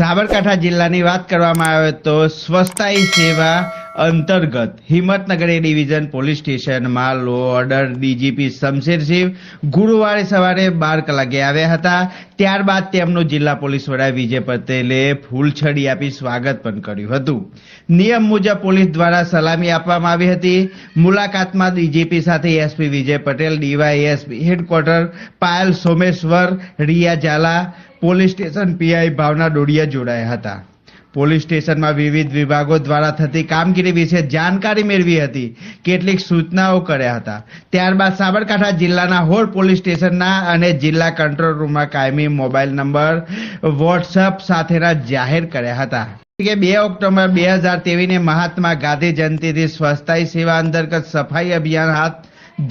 સાબરકાંઠા જિલ્લાની વાત કરવામાં આવે તો સ્વસ્થાયી સેવા અંતર્ગત હિંમતનગર એ ડિવિઝન પોલીસ સ્ટેશનમાં લો ઓર્ડર ડીજીપી શમશેરસિંહ ગુરુવારે સવારે 12 કલાકે આવ્યા હતા। ત્યારબાદ તેમનું જિલ્લા પોલીસ વડા વિજય પટેલે ફૂલછડી આપી સ્વાગત પણ કર્યું હતું। નિયમ મુજબ પોલીસ દ્વારા સલામી આપવામાં આવી હતી। મુલાકાતમાં ડીજીપી સાથે SP Vijay Patel, DYSP headquarter Payal Someshwar, Riya Zala, police station PI Bhavna Dodiya જોડાયા હતા। પોલીસ સ્ટેશનમાં વિવિધ વિભાગો દ્વારા થતી કામગીરી વિશે જાણકારી મેળવી હતી, કેટલીક સૂચનાઓ કર્યા હતા। ત્યારબાદ સાબરકાંઠા જિલ્લાના હોળ પોલીસ સ્ટેશનના અને જિલ્લા કંટ્રોલ રૂમમાં કાયમી મોબાઈલ નંબર વોટ્સઅપ સાથેના જાહેર કર્યા હતા। 2 ઓક્ટોબર 2023 મહાત્મા ગાંધી જયંતિથી સ્વસ્થાયી સેવા અંતર્ગત સફાઈ અભિયાન હાથ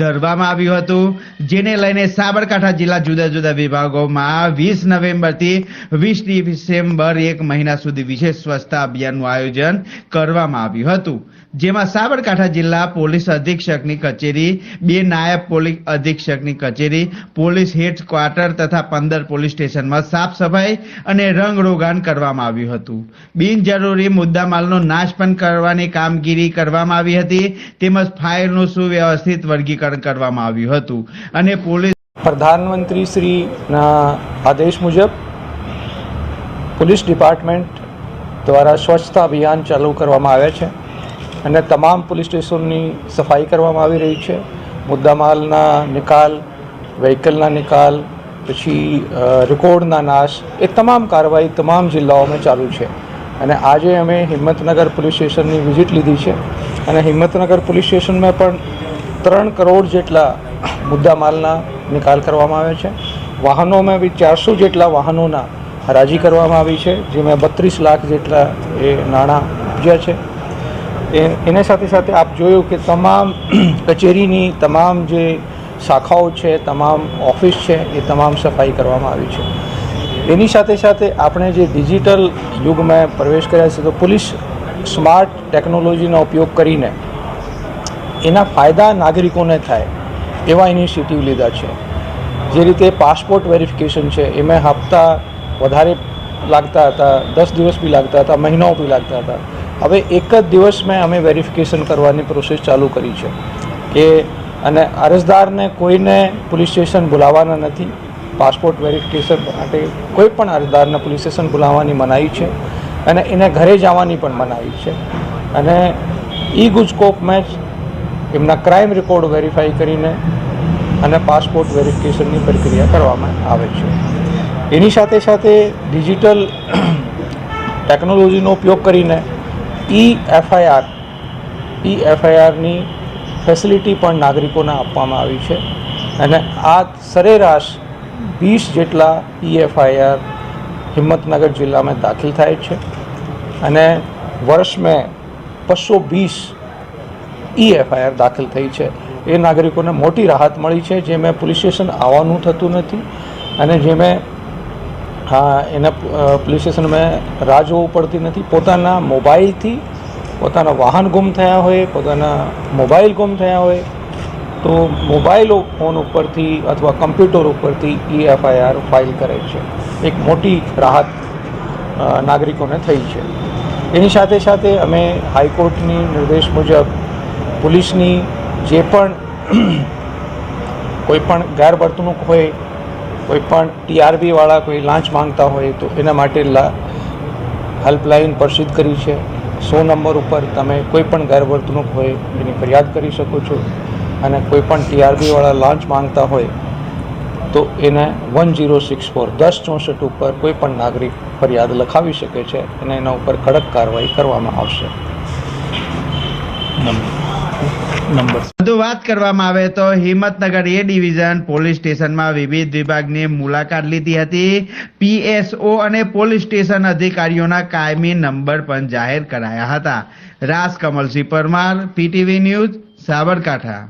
ધરવામાં આવ્યું હતું, જેને લઈને સાબરકાંઠા જિલ્લા જુદા જુદા વિભાગોમાં 20 નવેમ્બરથી 20 ડિસેમ્બર 1 મહિના સુધી વિશેષ સ્વચ્છતા અભિયાનનું આયોજન કરવામાં આવ્યું હતું, જેમાં સાબરકાંઠા જિલ્લા પોલીસ અધિક્ષકની કચેરી, 2 નાયબ પોલીસ અધિક્ષકની કચેરી, પોલીસ હેડક્વાર્ટર તથા 15 પોલીસ સ્ટેશનમાં સાફ સફાઈ અને રંગરોગાન કરવામાં આવ્યું હતું। બિનજરૂરી મુદ્દામાલનો નાશ પણ કરવાની કામગીરી કરવામાં આવી હતી, તેમજ ફાઇલનું સુવ્યવસ્થિત વર્ગીકરણ કરવામાં આવ્યું હતું અને પોલીસ પ્રધાનમંત્રી શ્રીના આદેશ મુજબ પોલીસ ડિપાર્ટમેન્ટ દ્વારા સ્વચ્છતા અભિયાન ચાલુ કરવામાં આવ્યા છે અને તમામ પોલીસ સ્ટેશનની સફાઈ કરવામાં આવી રહી છે। મુદ્દામાલના નિકાલ, વ્હીકલના નિકાલ, પછી રેકોર્ડના નાશ, એ તમામ કાર્યવાહી તમામ જિલ્લાઓમાં ચાલુ છે અને આજે અમે હિંમતનગર પોલીસ સ્ટેશનની વિઝિટ લીધી છે અને હિંમતનગર પોલીસ સ્ટેશનમાં પણ 3 કરોડ જેટલા મુદ્દામાલના નિકાલ કરવામાં આવે છે। વાહનોમાં બી 400 જેટલા વાહનોના હરાજી કરવામાં આવી છે, જેમાં 32 લાખ જેટલા એ નાણાં ઉપજ્યા છે। એની સાથે સાથે આપ જોયું કે તમામ કચેરીની તમામ જે શાખાઓ છે, તમામ ઓફિસ છે, એ તમામ સફાઈ કરવામાં આવી છે। એની સાથે સાથે આપણે જે ડિજિટલ યુગમાં પ્રવેશ કર્યા છે, તો પોલીસ સ્માર્ટ ટેકનોલોજીનો ઉપયોગ કરીને એના ફાયદા નાગરિકોને થાય એવા ઇનિશિયેટિવ લીધા છે। જે રીતે પાસપોર્ટ વેરિફિકેશન છે, એમાં હપ્તા વધારે લાગતા હતા, 10 દિવસ બી લાગતા હતા, મહિનાઓ બી લાગતા હતા। હવે એક જ દિવસમાં અમે વેરિફિકેશન કરવાની પ્રોસેસ ચાલુ કરી છે કે અને અરજદારને કોઈને પોલીસ સ્ટેશન બોલાવવાના નથી। પાસપોર્ટ વેરિફિકેશન માટે કોઈ પણ અરજદારને પોલીસ સ્ટેશન બોલાવવાની મનાઈ છે અને એને ઘરે જવાની પણ મનાઈ છે અને ઈ ગુજકોપમાં એમના ક્રાઇમ રેકોર્ડ વેરીફાઈ કરીને અને પાસપોર્ટ વેરિફિકેશનની પ્રક્રિયા કરવામાં આવે છે। એની સાથે સાથે ડિજિટલ ટેકનોલોજીનો ઉપયોગ કરીને ઈ એફઆઈઆરની ફેસિલિટી પણ નાગરિકોને આપવામાં આવી છે અને આ સરેરાશ 20 જેટલા ઈ એફઆઈઆર હિંમતનગર જિલ્લામાં દાખલ થાય છે અને વર્ષમાં 220 ઈ એફઆઈઆર દાખલ થઈ છે। એ નાગરિકોને મોટી રાહત મળી છે, જેમાં પોલીસ સ્ટેશન આવવાનું થતું નથી અને જેમાં એના પોલીસ સ્ટેશનમાં રાહ જોવું પડતી નથી। પોતાના મોબાઈલથી પોતાના વાહન ગુમ થયા હોય, પોતાના મોબાઈલ ગુમ થયા હોય તો મોબાઈલ ફોન ઉપરથી અથવા કમ્પ્યુટર ઉપરથી ઈ એફઆઈઆર ફાઇલ કરે છે। એક મોટી રાહત નાગરિકોને થઈ છે। એની સાથે સાથે અમે હાઈકોર્ટની નિર્દેશ મુજબ પોલીસની જે પણ કોઈ પણ ગેરવર્તણૂક હોય, કોઈ પણ ટીઆરબીવાળા કોઈ લાંચ માંગતા હોય તો એના માટે હેલ્પલાઇન પ્રસિદ્ધ કરી છે। 100 નંબર ઉપર તમે કોઈ પણ ગેરવર્તણૂક હોય એની ફરિયાદ કરી શકો છો અને કોઈ પણ ટીઆરબીવાળા લાંચ માંગતા હોય તો એને 1064 1064 ઉપર કોઈ પણ નાગરિક ફરિયાદ લખાવી શકે છે અને એના ઉપર કડક કાર્યવાહી કરવામાં આવશે। વધુ વાત કરવામાં આવે તો હિંમતનગર એ ડિવિઝન પોલીસ સ્ટેશનમાં વિવિધ વિભાગની મુલાકાત લીધી હતી। પીએસઓ અને પોલીસ સ્ટેશન અધિકારીઓના કાયમી નંબર પણ જાહેર કરાયા હતા। રાજ કમલસિંહ પરમાર, પીટીવી ન્યૂઝ, સાબરકાંઠા।